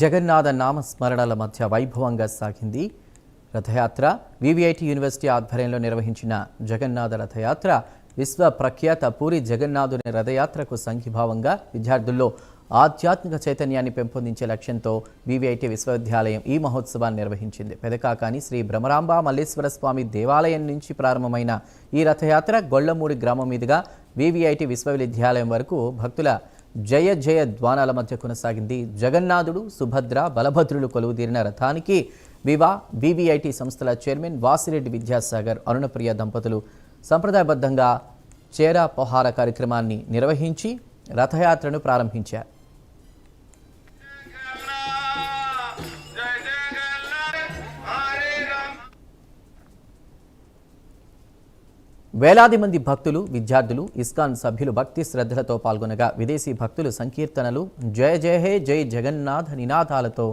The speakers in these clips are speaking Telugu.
జగన్నాథ నామస్మరణల మధ్య వైభవంగా సాగింది రథయాత్ర. వివిఐటి యూనివర్సిటీ ఆధ్వర్యంలో నిర్వహించిన జగన్నాథ రథయాత్ర విశ్వ ప్రఖ్యాత పూరి జగన్నాథుని రథయాత్రకు సంఘీభావంగా విద్యార్థుల్లో ఆధ్యాత్మిక చైతన్యాన్ని పెంపొందించే లక్ష్యంతో వివిఐటి విశ్వవిద్యాలయం ఈ మహోత్సవాన్ని నిర్వహించింది. పెదకాకాని శ్రీ భ్రమరాంబ మల్లేశ్వర స్వామి దేవాలయం నుంచి ప్రారంభమైన ఈ రథయాత్ర గొళ్లమూడి గ్రామం మీదుగా వివిఐటి విశ్వవిద్యాలయం వరకు భక్తుల జయ జయ ధ్వానాల మధ్య కొనసాగింది. జగన్నాథుడు, సుభద్ర, బలభద్రులు కొలువుదీరిన రథానికి వివిఐటి సంస్థల చైర్మన్ వాసిరెడ్డి విద్యాసాగర్, అరుణప్రియ దంపతులు సంప్రదాయబద్ధంగా చేరా పొహార కార్యక్రమాన్ని నిర్వహించి రథయాత్రను ప్రారంభించారు. వేలాది మంది భక్తులు, విద్యార్థులు, ఇస్కాన్ సభ్యులు భక్తి శ్రద్ధలతో పాల్గొనగా విదేశీ భక్తులు సంకీర్తనలు, జయ జయ హే జై జగన్నాథ నినాదాలతో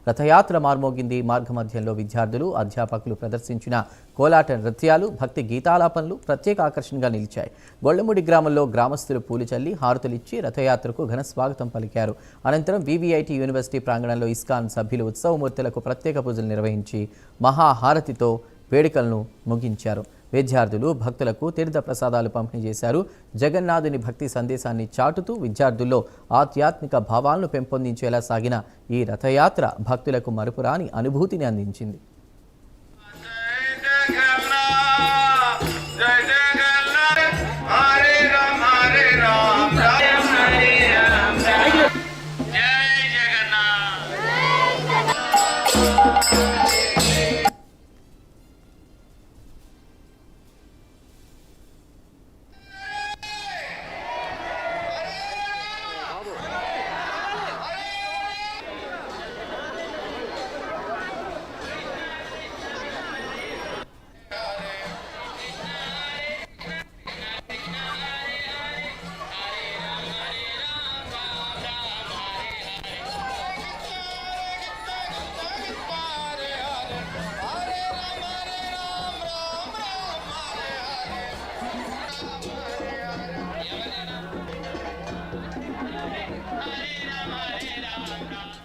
రథయాత్ర మార్మోగింది. మార్గమధ్యంలో విద్యార్థులు, అధ్యాపకులు ప్రదర్శించిన కోలాట నృత్యాలు, భక్తి గీతాలాపనలు ప్రత్యేక ఆకర్షణగా నిలిచాయి. గొళ్లమూడి గ్రామంలో గ్రామస్తులు పూలు చల్లి హారతులిచ్చి రథయాత్రకు ఘన స్వాగతం పలికారు. అనంతరం వివిఐటి యూనివర్సిటీ ప్రాంగణంలో ఇస్కాన్ సభ్యులు ఉత్సవమూర్తులకు ప్రత్యేక పూజలు నిర్వహించి మహాహారతితో వేడుకలను ముగించారు. విద్యార్థులు భక్తులకు తీర్థ ప్రసాదాలు పంపిణీ చేశారు. జగన్నాథుని భక్తి సందేశాన్ని చాటుతూ విద్యార్థుల్లో ఆధ్యాత్మిక భావాలను పెంపొందించేలా సాగిన ఈ రథయాత్ర భక్తులకు మరుపురాని అనుభూతిని అందించింది.